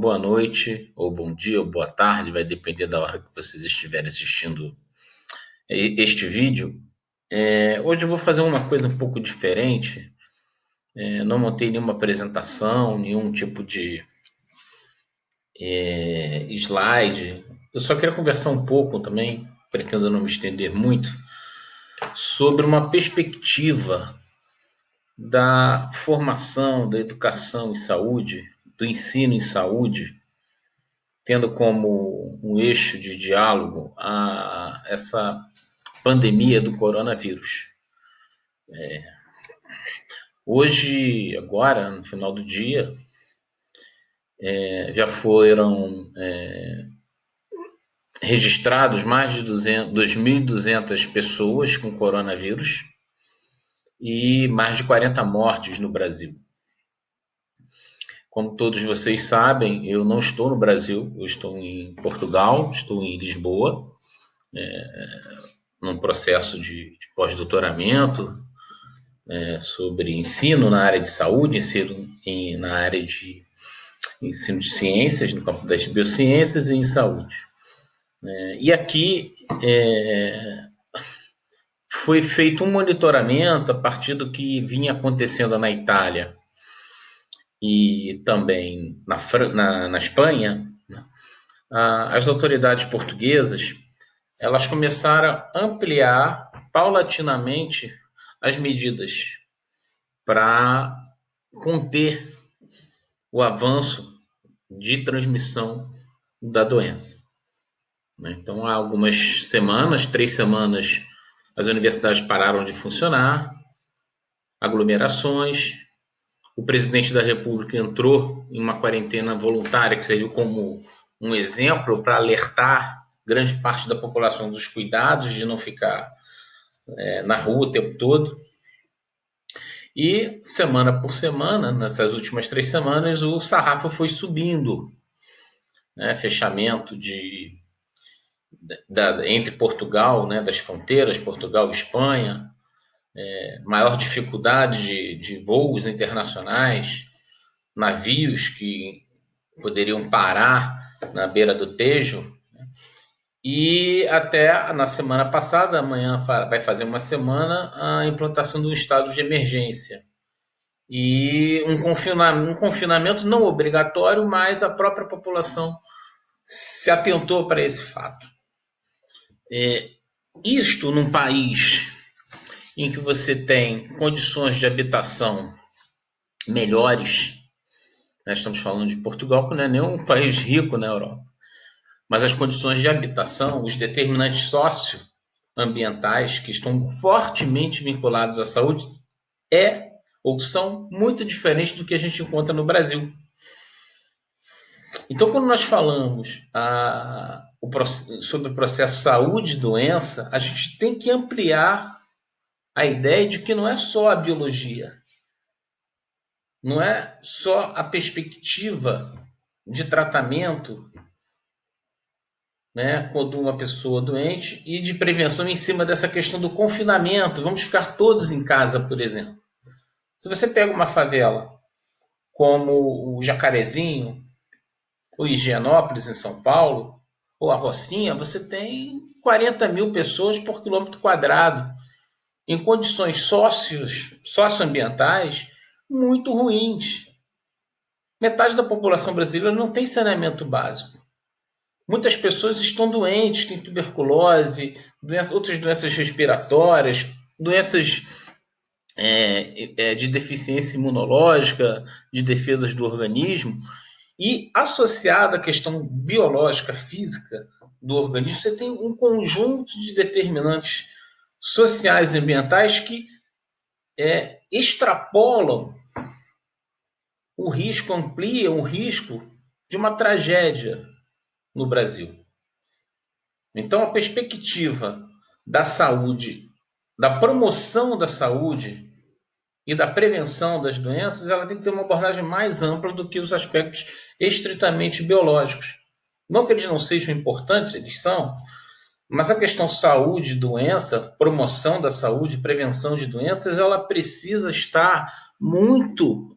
boa noite, ou bom dia, ou boa tarde, vai depender da hora que vocês estiverem assistindo este vídeo. Hoje eu vou fazer uma coisa um pouco diferente. Não montei nenhuma apresentação, nenhum tipo de slide. Eu só queria conversar um pouco também, pretendo não me estender muito, sobre uma perspectiva da formação, da educação em saúde, do ensino em saúde, tendo como um eixo de diálogo essa pandemia do coronavírus. Hoje, agora, no final do dia, já foram registrados mais de 2.200 pessoas com coronavírus e mais de 40 mortes no Brasil. Como todos vocês sabem, eu não estou no Brasil, eu estou em Portugal, estou em Lisboa, num processo de pós-doutoramento sobre ensino na área de saúde, ensino na área de ensino de ciências, no campo das biociências e em saúde. E aqui foi feito um monitoramento a partir do que vinha acontecendo na Itália e também na Espanha. As autoridades portuguesas elas começaram a ampliar paulatinamente as medidas para conter o avanço de transmissão da doença. Então, há algumas semanas, 3 semanas, as universidades pararam de funcionar, aglomerações. O presidente da República entrou em uma quarentena voluntária, que serviu como um exemplo para alertar grande parte da população dos cuidados de não ficar na rua o tempo todo. E semana por semana, nessas últimas 3 semanas, o sarrafo foi subindo. Fechamento entre Portugal, das fronteiras, Portugal e Espanha, maior dificuldade de voos internacionais, navios que poderiam parar na beira do Tejo. E até na semana passada, amanhã vai fazer uma semana, a implantação do estado de emergência. E um confinamento não obrigatório, mas a própria população se atentou para esse fato. Isto num país em que você tem condições de habitação melhores, nós estamos falando de Portugal, que não é nem um país rico na Europa, mas as condições de habitação, os determinantes socioambientais que estão fortemente vinculados à saúde ou são muito diferentes do que a gente encontra no Brasil. Então, quando nós falamos sobre o processo saúde e doença, a gente tem que ampliar a ideia de que não é só a biologia, não é só a perspectiva de tratamento, quando uma pessoa doente, e de prevenção em cima dessa questão do confinamento. Vamos ficar todos em casa, por exemplo. Se você pega uma favela como o Jacarezinho, ou Higienópolis, em São Paulo, ou a Rocinha, você tem 40 mil pessoas por quilômetro quadrado, em condições socioambientais muito ruins. Metade da população brasileira não tem saneamento básico. Muitas pessoas estão doentes, têm tuberculose, outras doenças respiratórias, doenças de deficiência imunológica, de defesas do organismo. E associada à questão biológica, física do organismo, você tem um conjunto de determinantes sociais e ambientais que extrapolam o risco, ampliam o risco de uma tragédia no Brasil. Então, a perspectiva da saúde, da promoção da saúde e da prevenção das doenças, ela tem que ter uma abordagem mais ampla do que os aspectos estritamente biológicos. Não que eles não sejam importantes, eles são, mas a questão saúde, doença, promoção da saúde, prevenção de doenças, ela precisa estar muito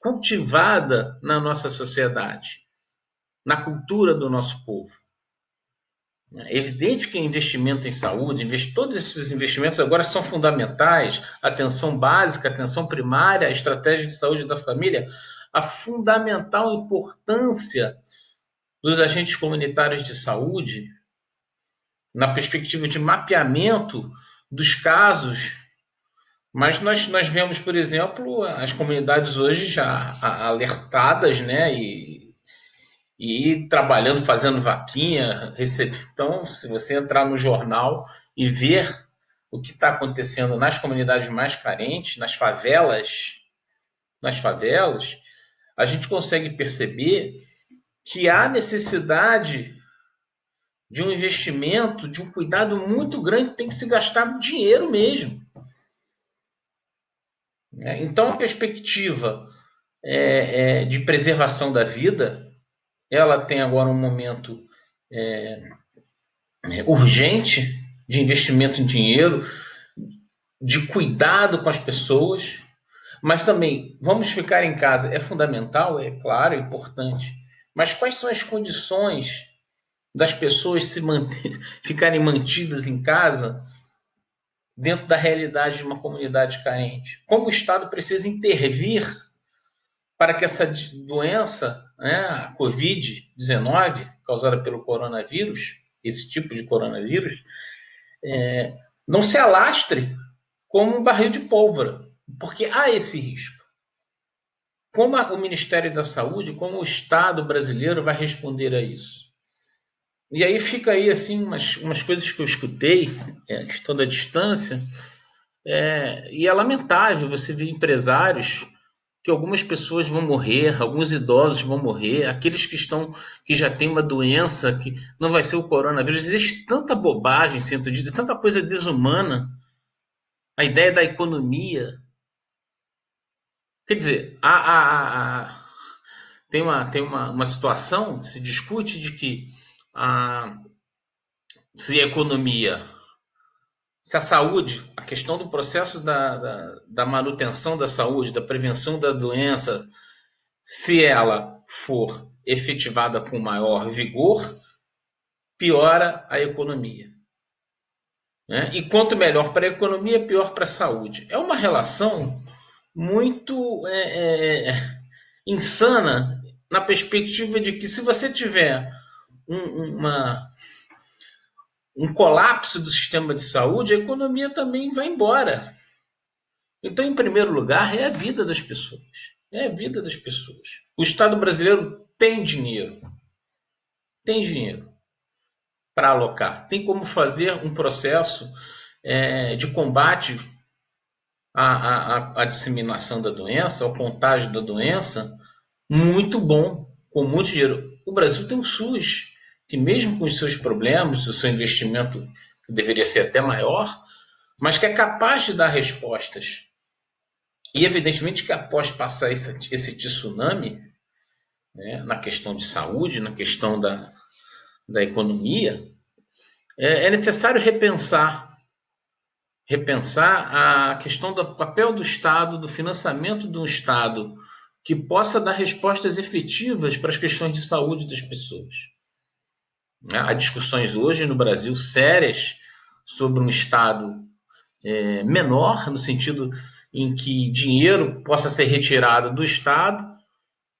cultivada na nossa sociedade, na cultura do nosso povo. É evidente que investimento em saúde, todos esses investimentos agora são fundamentais, atenção básica, atenção primária, a estratégia de saúde da família, a fundamental importância dos agentes comunitários de saúde, na perspectiva de mapeamento dos casos. Mas nós vemos, por exemplo, as comunidades hoje já alertadas, né, e trabalhando, fazendo vaquinha. Então, se você entrar no jornal e ver o que está acontecendo nas comunidades mais carentes, nas favelas, a gente consegue perceber que há necessidade de um investimento, de um cuidado muito grande, tem que se gastar dinheiro mesmo. Então, a perspectiva de preservação da vida, ela tem agora um momento urgente de investimento em dinheiro, de cuidado com as pessoas, mas também vamos ficar em casa. É fundamental, é claro, é importante, mas quais são as condições das pessoas ficarem mantidas em casa dentro da realidade de uma comunidade carente? Como o Estado precisa intervir para que essa doença, né, a Covid-19, causada pelo coronavírus, esse tipo de coronavírus, não se alastre como um barril de pólvora, porque há esse risco. Como o Ministério da Saúde, como o Estado brasileiro vai responder a isso? E aí fica aí assim umas coisas que eu escutei, a questão da distância, e é lamentável você ver empresários que algumas pessoas vão morrer, alguns idosos vão morrer, aqueles que já têm uma doença que não vai ser o coronavírus. Existe tanta bobagem sendo dita, tanta coisa desumana. A ideia da economia. Quer dizer, tem uma situação, se discute de que se a economia, se a saúde, a questão do processo da manutenção da saúde, da prevenção da doença, se ela for efetivada com maior vigor, piora a economia. Né? E quanto melhor para a economia, pior para a saúde. É uma relação muito insana, na perspectiva de que, se você tiver um colapso do sistema de saúde, a economia também vai embora. Então, em primeiro lugar, é a vida das pessoas. É a vida das pessoas. O Estado brasileiro tem dinheiro para alocar. Tem como fazer um processo de combate à disseminação da doença, ao contágio da doença, muito bom, com muito dinheiro. O Brasil tem um SUS, que mesmo com os seus problemas, o seu investimento que deveria ser até maior, mas que é capaz de dar respostas. E evidentemente que após passar esse tsunami, né, na questão de saúde, na questão da economia, é necessário repensar a questão do papel do Estado, do financiamento de um Estado que possa dar respostas efetivas para as questões de saúde das pessoas. Há discussões hoje no Brasil sérias sobre um Estado menor, no sentido em que dinheiro possa ser retirado do Estado,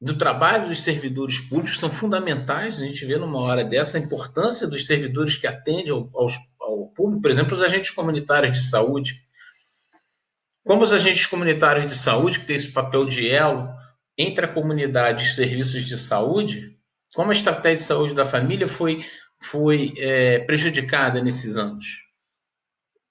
do trabalho dos servidores públicos, são fundamentais. A gente vê numa hora dessa a importância dos servidores que atendem ao público, por exemplo, os agentes comunitários de saúde. Como os agentes comunitários de saúde, que têm esse papel de elo entre a comunidade e os serviços de saúde, como a estratégia de saúde da família foi prejudicada nesses anos.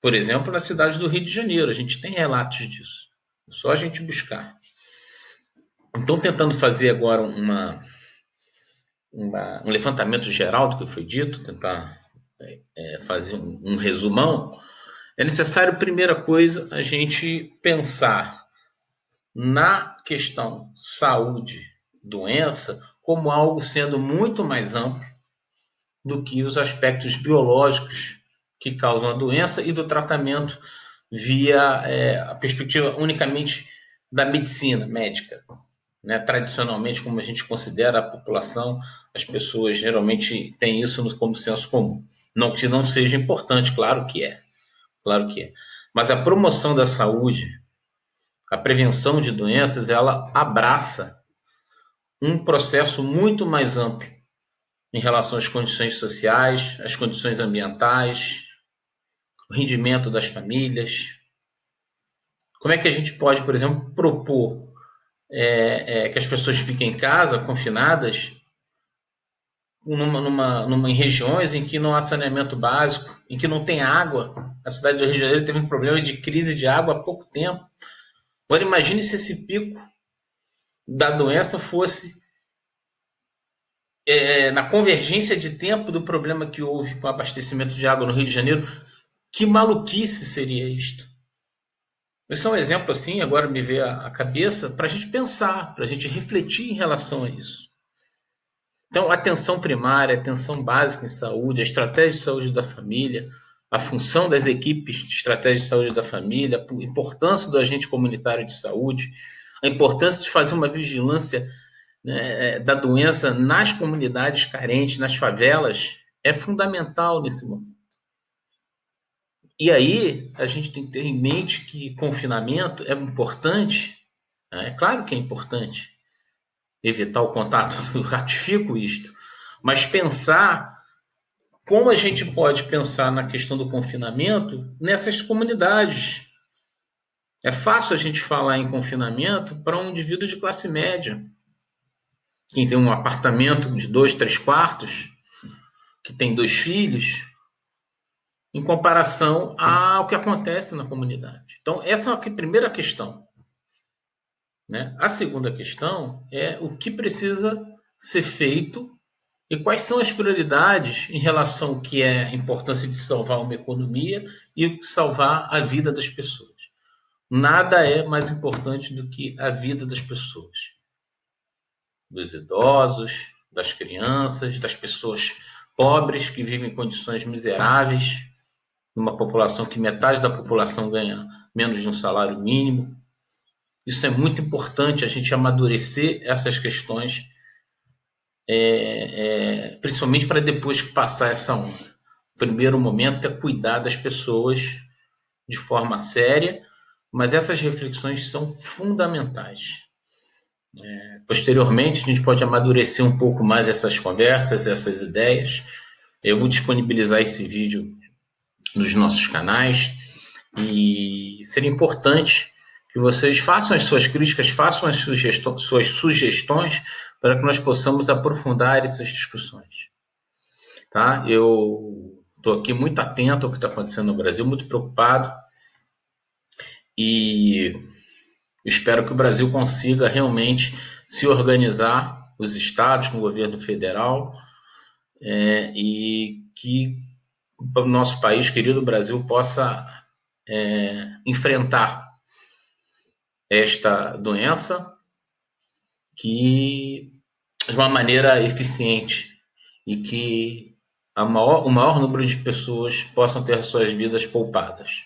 Por exemplo, na cidade do Rio de Janeiro, a gente tem relatos disso. É só a gente buscar. Então, tentando fazer agora um levantamento geral do que foi dito, tentar fazer um resumão, é necessário, primeira coisa, a gente pensar na questão saúde, doença, como algo sendo muito mais amplo do que os aspectos biológicos que causam a doença e do tratamento via a perspectiva unicamente da medicina médica. né? Tradicionalmente, como a gente considera a população, as pessoas geralmente têm isso como senso comum. Não que não seja importante, claro que é. Mas a promoção da saúde, a prevenção de doenças, ela abraça um processo muito mais amplo em relação às condições sociais, às condições ambientais, o rendimento das famílias. Como é que a gente pode, por exemplo, propor que as pessoas fiquem em casa, confinadas, em regiões em que não há saneamento básico, em que não tem água? A cidade do Rio de Janeiro teve um problema de crise de água há pouco tempo. Agora imagine se esse pico da doença fosse na convergência de tempo do problema que houve com o abastecimento de água no Rio de Janeiro. Que maluquice seria isto? Esse é um exemplo assim, agora me veio à cabeça, para a gente pensar, para a gente refletir em relação a isso. Então, atenção primária, atenção básica em saúde, a estratégia de saúde da família, a função das equipes de estratégia de saúde da família, a importância do agente comunitário de saúde, a importância de fazer uma vigilância, né, da doença nas comunidades carentes, nas favelas, é fundamental nesse momento. E aí, a gente tem que ter em mente que confinamento é importante, né? É claro que é importante evitar o contato, eu ratifico isto, mas pensar como a gente pode pensar na questão do confinamento nessas comunidades. É fácil a gente falar em confinamento para um indivíduo de classe média, quem tem um apartamento de 2, 3 quartos, que tem 2 filhos, em comparação ao que acontece na comunidade. Então, essa é a primeira questão, né? A segunda questão é o que precisa ser feito e quais são as prioridades em relação ao que é a importância de salvar uma economia e o que salvar a vida das pessoas. Nada é mais importante do que a vida das pessoas, dos idosos, das crianças, das pessoas pobres que vivem em condições miseráveis, numa população que metade da população ganha menos de um salário mínimo. Isso é muito importante, a gente amadurecer essas questões, principalmente para depois que passar essa onda. O primeiro momento é cuidar das pessoas de forma séria, mas essas reflexões são fundamentais. Posteriormente, a gente pode amadurecer um pouco mais essas conversas, essas ideias. Eu vou disponibilizar esse vídeo nos nossos canais e seria importante que vocês façam as suas críticas, façam as suas sugestões para que nós possamos aprofundar essas discussões. Tá? Eu estou aqui muito atento ao que está acontecendo no Brasil, muito preocupado e espero que o Brasil consiga realmente se organizar, os estados com o governo federal, e que o nosso país, querido Brasil, possa enfrentar esta doença de uma maneira eficiente e que o maior número de pessoas possam ter suas vidas poupadas.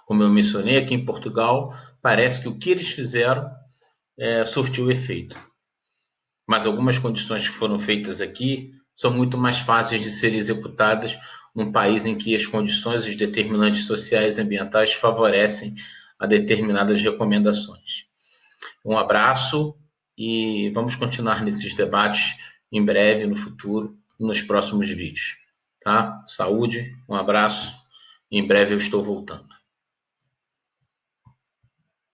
Como eu mencionei, aqui em Portugal, parece que o que eles fizeram surtiu efeito. Mas algumas condições que foram feitas aqui são muito mais fáceis de serem executadas num país em que as condições, os determinantes sociais e ambientais favorecem a determinadas recomendações. Um abraço e vamos continuar nesses debates em breve, no futuro, nos próximos vídeos. Tá? Saúde, um abraço e em breve eu estou voltando.